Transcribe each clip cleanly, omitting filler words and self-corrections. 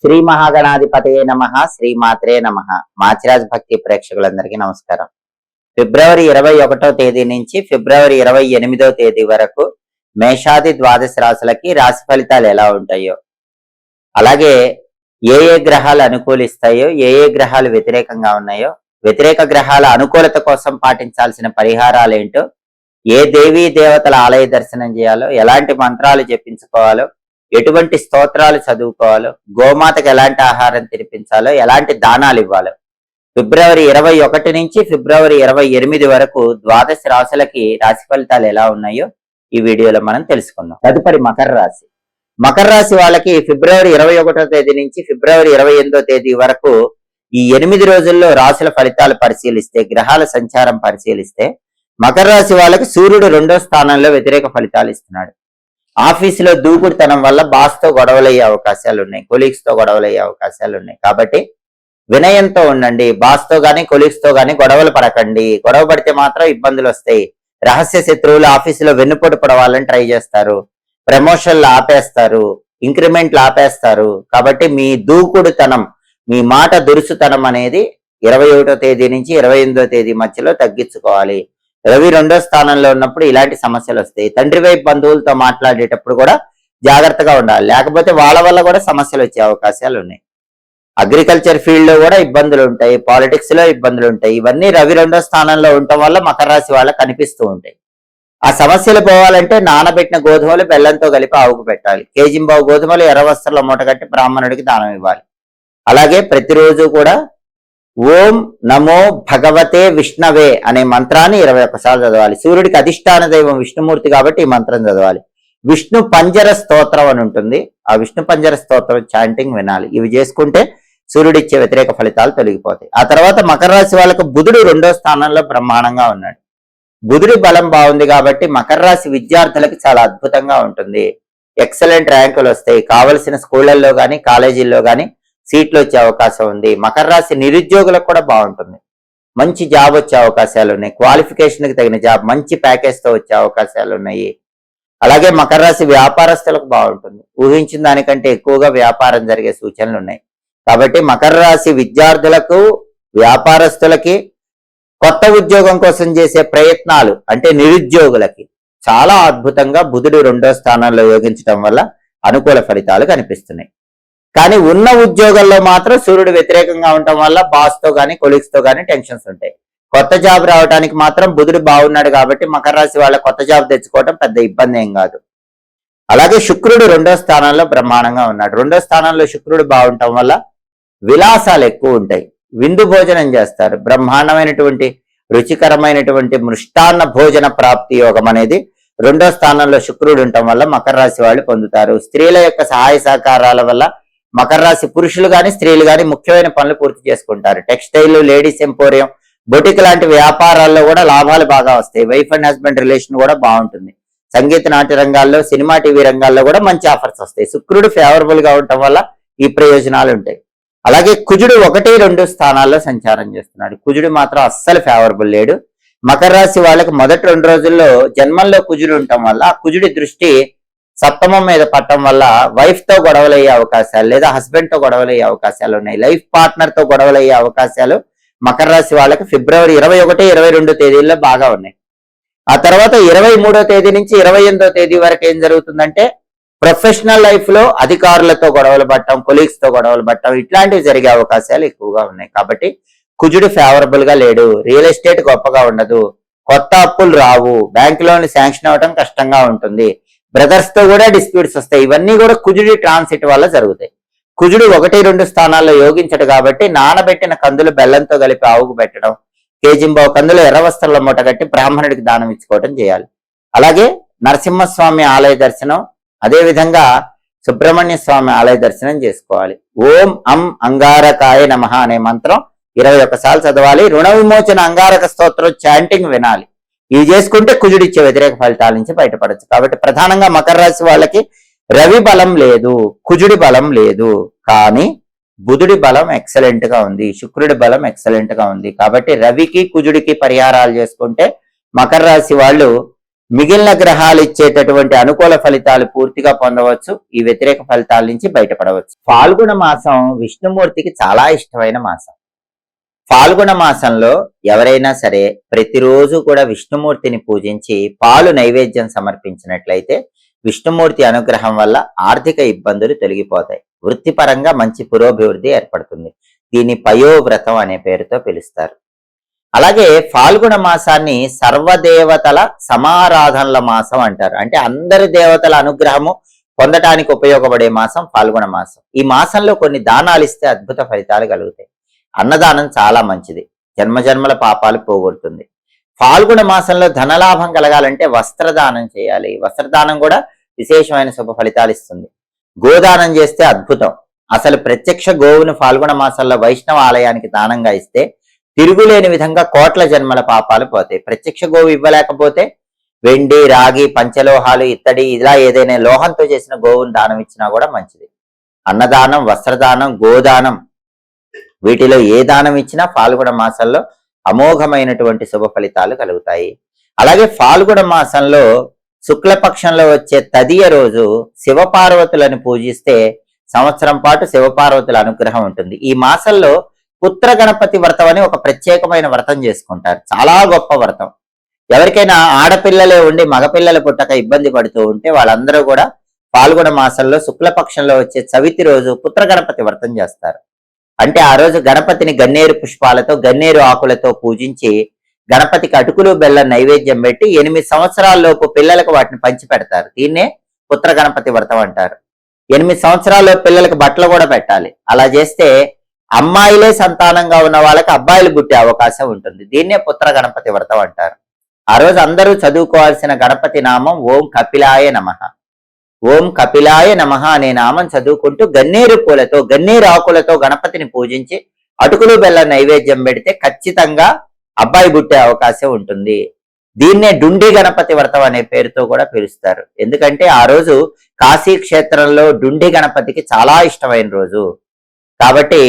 శ్రీ మహాగణాధిపతయే నమః, శ్రీమాత్రే నమః. మాచిరాజ్ భక్తి ప్రేక్షకులందరికీ నమస్కారం. ఫిబ్రవరి 21వ తేదీ నుంచి ఫిబ్రవరి 28వ తేదీ వరకు మేషాది ద్వాదశ రాశులకి రాశి ఫలితాలు ఎలా ఉంటాయో, అలాగే ఏ గ్రహాలు అనుకూలిస్తాయో, ఏ గ్రహాలు వ్యతిరేకంగా ఉన్నాయో, వ్యతిరేక గ్రహాల అనుకూలత కోసం పాటించాల్సిన పరిహారాలు ఏంటో, ఏ దేవీ దేవతల ఆలయ దర్శనం చేయాలో, ఎలాంటి మంత్రాలు జపించుకోవాలో, ఎటువంటి స్తోత్రాలు చదువుకోవాలో, గోమాతకు ఎలాంటి ఆహారం తినిపించాలో, ఎలాంటి దానాలు ఇవ్వాలో, ఫిబ్రవరి 21 నుంచి ఫిబ్రవరి 28 వరకు ద్వాదశ రాశులకి రాశి ఫలితాలు ఎలా ఉన్నాయో ఈ వీడియోలో మనం తెలుసుకుందాం. తదుపరి మకర రాశి. మకర రాశి వాళ్ళకి ఫిబ్రవరి 21వ తేదీ నుంచి ఫిబ్రవరి 28వ తేదీ వరకు ఈ 8 రోజుల్లో రాశుల ఫలితాలు పరిశీలిస్తే, గ్రహాల సంచారం పరిశీలిస్తే, మకర రాశి వాళ్ళకి సూర్యుడు 2వ స్థానంలో వ్యతిరేక ఫలితాలు ఇస్తున్నాడు. ఆఫీసులో దూకుడుతనం వల్ల బాస్తో గొడవలయ్యే అవకాశాలు ఉన్నాయి, కొలీగ్స్ తో గొడవలయ్యే అవకాశాలు ఉన్నాయి. కాబట్టి వినయంతో ఉండండి. బాస్తో గానీ కొలీగ్స్ తో గానీ గొడవలు పడకండి. గొడవ పడితే మాత్రం ఇబ్బందులు వస్తాయి. రహస్య శత్రువులు ఆఫీసులో వెన్నుపోటు పడవాలని ట్రై చేస్తారు, ప్రమోషన్లు ఆపేస్తారు, ఇంక్రిమెంట్లు ఆపేస్తారు. కాబట్టి మీ దూకుడుతనం, మీ మాట దురుసుతనం అనేది 21వ తేదీ నుంచి 28వ తేదీ మధ్యలో తగ్గించుకోవాలి. రవి 2వ స్థానంలో ఉన్నప్పుడు ఇలాంటి సమస్యలు వస్తాయి. తండ్రి వైపు బంధువులతో మాట్లాడేటప్పుడు కూడా జాగ్రత్తగా ఉండాలి, లేకపోతే వాళ్ళ వల్ల కూడా సమస్యలు వచ్చే అవకాశాలు ఉన్నాయి. అగ్రికల్చర్ ఫీల్డ్ లో కూడా ఇబ్బందులు ఉంటాయి, పాలిటిక్స్ లో ఇబ్బందులు ఉంటాయి. ఇవన్నీ రవి 2వ స్థానంలో ఉండటం వల్ల మకర రాశి వాళ్ళకి కనిపిస్తూ ఉంటాయి. ఆ సమస్యలు పోవాలంటే నానబెట్టిన గోధుమలు బెల్లంతో కలిపి ఆవుకు పెట్టాలి. కేజింబావు గోధుమలు ఎర్ర వస్త్రంలో మూటగట్టి బ్రాహ్మణుడికి దానం ఇవ్వాలి. అలాగే ప్రతిరోజు కూడా ఓం నమో భగవతే విష్ణవే అనే మంత్రాన్ని 21 సార్లు చదవాలి. సూర్యుడికి అధిష్టాన దైవం విష్ణుమూర్తి కాబట్టి ఈ మంత్రం చదవాలి. విష్ణు పంజర స్తోత్రం అని ఉంటుంది, ఆ విష్ణు పంజర స్తోత్రం చాంటింగ్ వినాలి. ఇవి చేసుకుంటే సూర్యుడు ఇచ్చే వ్యతిరేక ఫలితాలు తొలగిపోతాయి. ఆ తర్వాత మకర రాశి వాళ్ళకు బుధుడు 2వ స్థానంలో బ్రహ్మాండంగా ఉన్నాడు. బుధుడి బలం బాగుంది కాబట్టి మకర రాశి విద్యార్థులకు చాలా అద్భుతంగా ఉంటుంది. ఎక్సలెంట్ ర్యాంకులు వస్తాయి. కావలసిన స్కూళ్లలో కానీ కాలేజీల్లో కానీ సీట్లు వచ్చే అవకాశం ఉంది. మకర రాశి నిరుద్యోగులకు కూడా బాగుంటుంది. మంచి జాబ్ వచ్చే అవకాశాలు ఉన్నాయి. క్వాలిఫికేషన్కి తగిన జాబ్ మంచి ప్యాకేజ్తో వచ్చే అవకాశాలు ఉన్నాయి. అలాగే మకర రాశి వ్యాపారస్తులకు బాగుంటుంది. ఊహించిన దానికంటే ఎక్కువగా వ్యాపారం జరిగే సూచనలు ఉన్నాయి. కాబట్టి మకర రాశి విద్యార్థులకు, వ్యాపారస్తులకి, కొత్త ఉద్యోగం కోసం చేసే ప్రయత్నాలు అంటే నిరుద్యోగులకి చాలా అద్భుతంగా బుధుడు 2వ స్థానంలో యోగించడం వల్ల అనుకూల ఫలితాలు కనిపిస్తున్నాయి. కానీ ఉన్న ఉద్యోగంలో మాత్రం సూర్యుడు వ్యతిరేకంగా ఉండటం వల్ల బాస్తో కానీ కొలీగ్స్ తో కానీ టెన్షన్స్ ఉంటాయి. కొత్త జాబ్ రావడానికి మాత్రం బుధుడు బాగున్నాడు కాబట్టి మకర రాశి వాళ్ళ కొత్త జాబ్ తెచ్చుకోవడం పెద్ద ఇబ్బంది ఏం కాదు. అలాగే శుక్రుడు 2వ స్థానంలో బ్రహ్మాండంగా ఉన్నాడు. 2వ స్థానంలో శుక్రుడు బాగుండటం వల్ల విలాసాలు ఎక్కువ ఉంటాయి. విందు భోజనం చేస్తారు. బ్రహ్మాండమైనటువంటి రుచికరమైనటువంటి మృష్టాన్న భోజన ప్రాప్తి యోగం అనేది 2వ స్థానంలో శుక్రుడు ఉండటం వల్ల మకర రాశి వాళ్ళు పొందుతారు. స్త్రీల యొక్క సహాయ సహకారాల వల్ల మకర రాశి పురుషులు కానీ స్త్రీలు కానీ ముఖ్యమైన పనులు పూర్తి చేసుకుంటారు. టెక్స్టైల్, లేడీస్ ఎంపోరియం, బొటిక్ లాంటి వ్యాపారాల్లో కూడా లాభాలు బాగా వస్తాయి. వైఫ్ అండ్ హస్బెండ్ రిలేషన్ కూడా బాగుంటుంది. సంగీత నాట్య రంగాల్లో, సినిమా టీవీ రంగాల్లో కూడా మంచి ఆఫర్స్ వస్తాయి. శుక్రుడు ఫేవరబుల్ గా ఉండటం వల్ల ఈ ప్రయోజనాలు ఉంటాయి. అలాగే కుజుడు 1, 2 స్థానాల్లో సంచారం చేస్తున్నాడు. కుజుడు మాత్రం అస్సలు ఫేవరబుల్ లేడు. మకర రాశి వాళ్ళకి మొదటి 2 రోజుల్లో జన్మంలో కుజుడు ఉండటం వల్ల ఆ కుజుడి దృష్టి సప్తమం మీద పట్టడం వల్ల వైఫ్ తో గొడవలయ్యే అవకాశాలు, లేదా హస్బెండ్ తో గొడవలయ్యే అవకాశాలు ఉన్నాయి. లైఫ్ పార్ట్నర్ తో గొడవలయ్యే అవకాశాలు మకర రాశి వాళ్ళకి ఫిబ్రవరి 21, 22 తేదీల్లో బాగా ఉన్నాయి. ఆ తర్వాత 23వ తేదీ నుంచి 28వ తేదీ వరకు ఏం జరుగుతుందంటే ప్రొఫెషనల్ లైఫ్ లో అధికారులతో గొడవలు పట్టడం, కొలీగ్స్ తో గొడవలు పట్టడం ఇట్లాంటివి జరిగే అవకాశాలు ఎక్కువగా ఉన్నాయి. కాబట్టి కుజుడు ఫేవరబుల్ గా లేడు. రియల్ ఎస్టేట్ గొప్పగా ఉండదు. కొత్త అప్పులు రావు. బ్యాంక్ లోన్ శాంక్షన్ అవ్వడం కష్టంగా ఉంటుంది. బ్రదర్స్ తో కూడా డిస్ప్యూట్స్ వస్తాయి. ఇవన్నీ కూడా కుజుడి ట్రాన్సిట్ వల్ల జరుగుతాయి. కుజుడు 1, 2 స్థానాల్లో యోగించడు కాబట్టి నానబెట్టిన కందులు బెల్లంతో కలిపి ఆవుకు పెట్టడం, కేజింబావు కందులు ఎర్ర వస్త్రంలో మూటగట్టి బ్రాహ్మణుడికి దానం ఇచ్చుకోవడం చేయాలి. అలాగే నరసింహస్వామి ఆలయ దర్శనం, అదే విధంగా సుబ్రహ్మణ్య స్వామి ఆలయ దర్శనం చేసుకోవాలి. ఓం అం అంగారకాయ నమః అనే మంత్రం 21 సార్లు చదవాలి. రుణ విమోచన అంగారక స్తోత్రం చాంటింగ్ వినాలి. ఇవి చేసుకుంటే కుజుడిచ్చే వ్యతిరేక ఫలితాల నుంచి బయటపడచ్చు. కాబట్టి ప్రధానంగా మకర రాశి వాళ్ళకి రవి బలం లేదు, కుజుడి బలం లేదు, కానీ బుధుడి బలం ఎక్సలెంట్ గా ఉంది, శుక్రుడి బలం ఎక్సలెంట్ గా ఉంది. కాబట్టి రవికి కుజుడికి పరిహారాలు చేసుకుంటే మకర రాశి వాళ్ళు మిగిలిన గ్రహాలు ఇచ్చేటటువంటి అనుకూల ఫలితాలు పూర్తిగా పొందవచ్చు. ఈ వ్యతిరేక ఫలితాల నుంచి బయటపడవచ్చు. ఫాల్గుణ మాసం విష్ణుమూర్తికి చాలా ఇష్టమైన మాసం. ఫాల్గుణ మాసంలో ఎవరైనా సరే ప్రతిరోజు కూడా విష్ణుమూర్తిని పూజించి పాలు నైవేద్యం సమర్పించినట్లయితే విష్ణుమూర్తి అనుగ్రహం వల్ల ఆర్థిక ఇబ్బందులు తొలగిపోతాయి. వృత్తిపరంగా మంచి పురోభివృద్ధి ఏర్పడుతుంది. దీన్ని పయోవ్రతం అనే పేరుతో పిలుస్తారు. అలాగే ఫాల్గుణ మాసాన్ని సర్వదేవతల సమారాధనల మాసం అంటారు. అంటే అందరి దేవతల అనుగ్రహము పొందటానికి ఉపయోగపడే మాసం ఫాల్గుణ మాసం. ఈ మాసంలో కొన్ని దానాలు ఇస్తే అద్భుత ఫలితాలు కలుగుతాయి. అన్నదానం చాలా మంచిది, జన్మజన్మల పాపాలు పోగొడుతుంది. ఫాల్గుణ మాసంలో ధనలాభం కలగాలంటే వస్త్రదానం చేయాలి. వస్త్రదానం కూడా విశేషమైన శుభ ఫలితాలు ఇస్తుంది. గోదానం చేస్తే అద్భుతం. అసలు ప్రత్యక్ష గోవును ఫాల్గుణ మాసంలో వైష్ణవ ఆలయానికి దానంగా ఇస్తే తిరుగులేని విధంగా కోట్ల జన్మల పాపాలు పోతాయి. ప్రత్యక్ష గోవు ఇవ్వలేకపోతే వెండి, రాగి, పంచలోహాలు, ఇత్తడి ఇలా ఏదైనా లోహంతో చేసిన గోవును దానం ఇచ్చినా కూడా మంచిది. అన్నదానం, వస్త్రదానం, గోదానం వీటిలో ఏ దానం ఇచ్చినా ఫాల్గుణ మాసంలో అమోఘమైనటువంటి శుభ ఫలితాలు కలుగుతాయి. అలాగే ఫాల్గుణ మాసంలో శుక్లపక్షంలో వచ్చే తదియ రోజు శివపార్వతులను పూజిస్తే సంవత్సరం పాటు శివపార్వతుల అనుగ్రహం ఉంటుంది. ఈ మాసంలో పుత్ర గణపతి వ్రతం అని ఒక ప్రత్యేకమైన వ్రతం చేసుకుంటారు. చాలా గొప్ప వ్రతం. ఎవరికైనా ఆడపిల్లలే ఉండి మగపిల్లలు పుట్టక ఇబ్బంది పడుతూ ఉంటే వాళ్ళందరూ కూడా ఫాల్గుణ మాసంలో శుక్లపక్షంలో వచ్చే చవితి రోజు పుత్ర గణపతి వ్రతం చేస్తారు. అంటే ఆ రోజు గణపతిని గన్నేరు పుష్పాలతో, గన్నేరు ఆకులతో పూజించి గణపతికి అటుకులు బెల్లం నైవేద్యం పెట్టి 8 సంవత్సరాల్లోపు పిల్లలకు వాటిని పంచి పెడతారు. దీన్నే పుత్ర గణపతి వ్రతం అంటారు. 8 సంవత్సరాల్లో పిల్లలకు బట్టలు కూడా పెట్టాలి. అలా చేస్తే అమ్మాయిలే సంతానంగా ఉన్న వాళ్ళకి అబ్బాయిలు పుట్టే అవకాశం ఉంటుంది. దీన్నే పుత్ర గణపతి వ్రతం అంటారు. ఆ రోజు అందరూ చదువుకోవాల్సిన గణపతి నామం ఓం కపిలాయ నమః. ఓం కపిలాయ నమః అనే నామం చదువుకుంటూ గన్నేరు పూలతో, గన్నేరు ఆకులతో గణపతిని పూజించి అటుకులు బెల్లం నైవేద్యం పెడితే ఖచ్చితంగా అబ్బాయి పుట్టే అవకాశం ఉంటుంది. దీన్నే డుండి గణపతి వ్రతం అనే పేరుతో కూడా పిలుస్తారు. ఎందుకంటే ఆ రోజు కాశీ క్షేత్రంలో డుండి గణపతికి చాలా ఇష్టమైన రోజు. కాబట్టి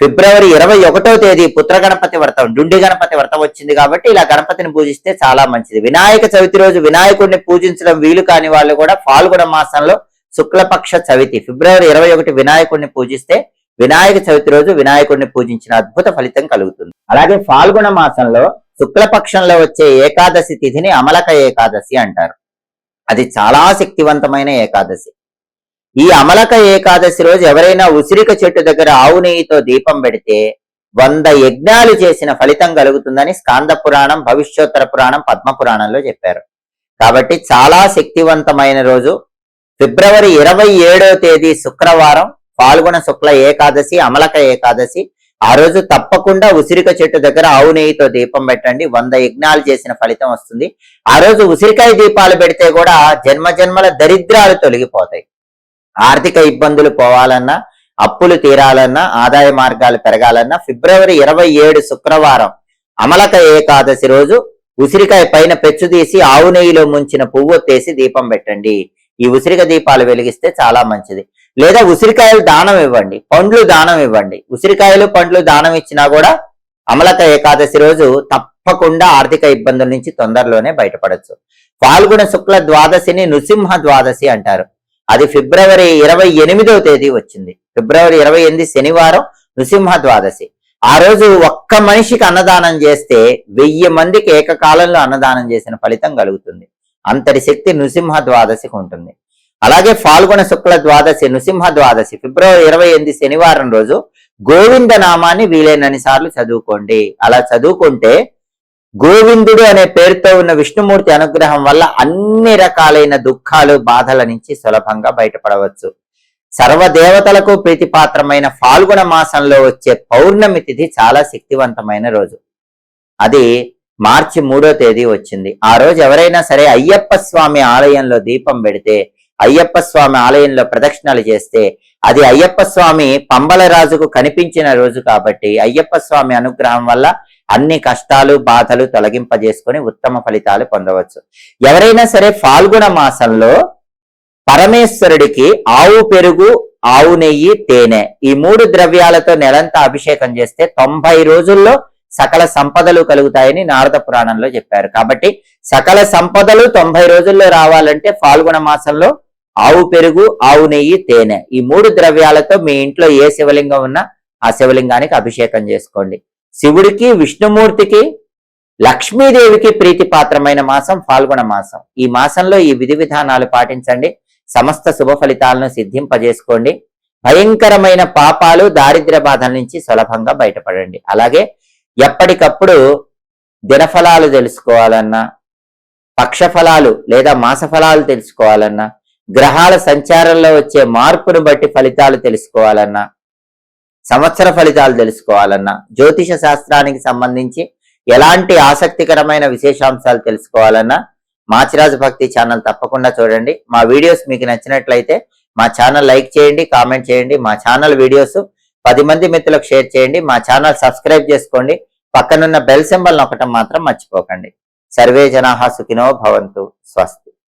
ఫిబ్రవరి 21వ తేదీ పుత్ర గణపతి వ్రతం, డుండి గణపతి వ్రతం వచ్చింది కాబట్టి ఇలా గణపతిని పూజిస్తే చాలా మంచిది. వినాయక చవితి రోజు వినాయకుడిని పూజించడం వీలు కాని వాళ్ళు కూడా ఫాల్గుణ మాసంలో శుక్లపక్ష చవితి ఫిబ్రవరి 21 వినాయకుడిని పూజిస్తే వినాయక చవితి రోజు వినాయకుడిని పూజించిన అద్భుత ఫలితం కలుగుతుంది. అలాగే ఫాల్గుణ మాసంలో శుక్లపక్షంలో వచ్చే ఏకాదశి తిథిని అమలక ఏకాదశి అంటారు. అది చాలా శక్తివంతమైన ఏకాదశి. ఈ అమలక ఏకాదశి రోజు ఎవరైనా ఉసిరిక చెట్టు దగ్గర ఆవు నెయ్యితో దీపం పెడితే 100 యజ్ఞాలు చేసిన ఫలితం కలుగుతుందని స్కాంద పురాణం, భవిష్యోత్తర పురాణం, పద్మ పురాణంలో చెప్పారు. కాబట్టి చాలా శక్తివంతమైన రోజు ఫిబ్రవరి 27వ తేదీ శుక్రవారం ఫాల్గుణ శుక్ల ఏకాదశి, అమలక ఏకాదశి. ఆ రోజు తప్పకుండా ఉసిరిక చెట్టు దగ్గర ఆవు నెయ్యితో దీపం పెట్టండి. 100 యజ్ఞాలు చేసిన ఫలితం వస్తుంది. ఆ రోజు ఉసిరికాయ దీపాలు పెడితే కూడా జన్మజన్మల దరిద్రాలు తొలగిపోతాయి. ఆర్థిక ఇబ్బందులు పోవాలన్నా, అప్పులు తీరాలన్నా, ఆదాయ మార్గాలు పెరగాలన్నా ఫిబ్రవరి 27 శుక్రవారం అమలక ఏకాదశి రోజు ఉసిరికాయ పైన పెచ్చు తీసి ఆవు నెయ్యిలో ముంచిన పువ్వొత్తేసి దీపం పెట్టండి. ఈ ఉసిరిక దీపాలు వెలిగిస్తే చాలా మంచిది. లేదా ఉసిరికాయలు దానం ఇవ్వండి, పండ్లు దానం ఇవ్వండి. ఉసిరికాయలు, పండ్లు దానం ఇచ్చినా కూడా అమలక ఏకాదశి రోజు తప్పకుండా ఆర్థిక ఇబ్బందుల నుంచి తొందరలోనే బయటపడచ్చు. ఫాల్గుణ శుక్ల ద్వాదశిని నృసింహ ద్వాదశి అంటారు. అది ఫిబ్రవరి 28వ తేదీ వచ్చింది. ఫిబ్రవరి 28 శనివారం నృసింహ ద్వాదశి. ఆ రోజు ఒక్క మనిషికి అన్నదానం చేస్తే 1000 మందికి ఏకకాలంలో అన్నదానం చేసిన ఫలితం కలుగుతుంది. అంతటి శక్తి నృసింహ ద్వాదశికి ఉంటుంది. అలాగే ఫాల్గుణ శుక్ల ద్వాదశి నృసింహ ద్వాదశి ఫిబ్రవరి 28 శనివారం రోజు గోవింద నామాన్ని వీలైనన్ని సార్లు చదువుకోండి. అలా చదువుకుంటే గోవిందుడు అనే పేరుతో ఉన్న విష్ణుమూర్తి అనుగ్రహం వల్ల అన్ని రకాలైన దుఃఖాలు, బాధల నుంచి సులభంగా బయటపడవచ్చు. సర్వదేవతలకు ప్రీతిపాత్రమైన ఫాల్గుణ మాసంలో వచ్చే పౌర్ణమి తిథి చాలా శక్తివంతమైన రోజు. అది మార్చి 3వ తేదీ వచ్చింది. ఆ రోజు ఎవరైనా సరే అయ్యప్ప స్వామి ఆలయంలో దీపం పెడితే, అయ్యప్ప స్వామి ఆలయంలో ప్రదక్షిణలు చేస్తే అది అయ్యప్ప స్వామి పంబల రాజుకు కనిపించిన రోజు కాబట్టి అయ్యప్ప స్వామి అనుగ్రహం వల్ల అన్ని కష్టాలు, బాధలు తొలగింపజేసుకొని ఉత్తమ ఫలితాలు పొందవచ్చు. ఎవరైనా సరే ఫాల్గుణ మాసంలో పరమేశ్వరుడికి ఆవు పెరుగు, ఆవు నెయ్యి, తేనె ఈ 3 ద్రవ్యాలతో నెలంతా అభిషేకం చేస్తే 90 రోజుల్లో సకల సంపదలు కలుగుతాయని నారద పురాణంలో చెప్పారు. కాబట్టి సకల సంపదలు 90 రోజుల్లో రావాలంటే ఫాల్గుణ మాసంలో ఆవు పెరుగు, ఆవు నెయ్యి, తేనె ఈ 3 ద్రవ్యాలతో మీ ఇంట్లో ఏ శివలింగం ఉన్నా ఆ శివలింగానికి అభిషేకం చేసుకోండి. శివుడికి, విష్ణుమూర్తికి, లక్ష్మీదేవికి ప్రీతిపాత్రమైన మాసం ఫాల్గుణ మాసం. ఈ మాసంలో ఈ విధి విధానాలు పాటించండి. సమస్త శుభ ఫలితాలను సిద్ధింపజేసుకోండి. భయంకరమైన పాపాలు, దారిద్ర్య బాధల నుంచి సులభంగా బయటపడండి. అలాగే ఎప్పటికప్పుడు దినఫలాలు తెలుసుకోవాలన్నా, పక్షఫలాలు లేదా మాసఫలాలు తెలుసుకోవాలన్నా, గ్రహాల సంచారంలో వచ్చే మార్పును బట్టి ఫలితాలు తెలుసుకోవాలన్నా, సంవత్సర ఫలితాలు తెలుసుకోవాలన్నా, జ్యోతిష శాస్త్రానికి సంబంధించి ఎలాంటి ఆసక్తికరమైన విశేషాంశాలు తెలుసుకోవాలన్నా మాచిరాజు భక్తి ఛానల్ తప్పకుండా చూడండి. మా వీడియోస్ మీకు నచ్చినట్లయితే మా ఛానల్ లైక్ చేయండి, కామెంట్ చేయండి. మా ఛానల్ వీడియోస్ 10 మంది మిత్రులకు షేర్ చేయండి. మా ఛానల్ సబ్స్క్రైబ్ చేసుకోండి. పక్కనున్న బెల్ సింబల్ నొక్కటం మాత్రం మర్చిపోకండి. సర్వే జనాః సుఖినో భవంతు. స్వస్తి.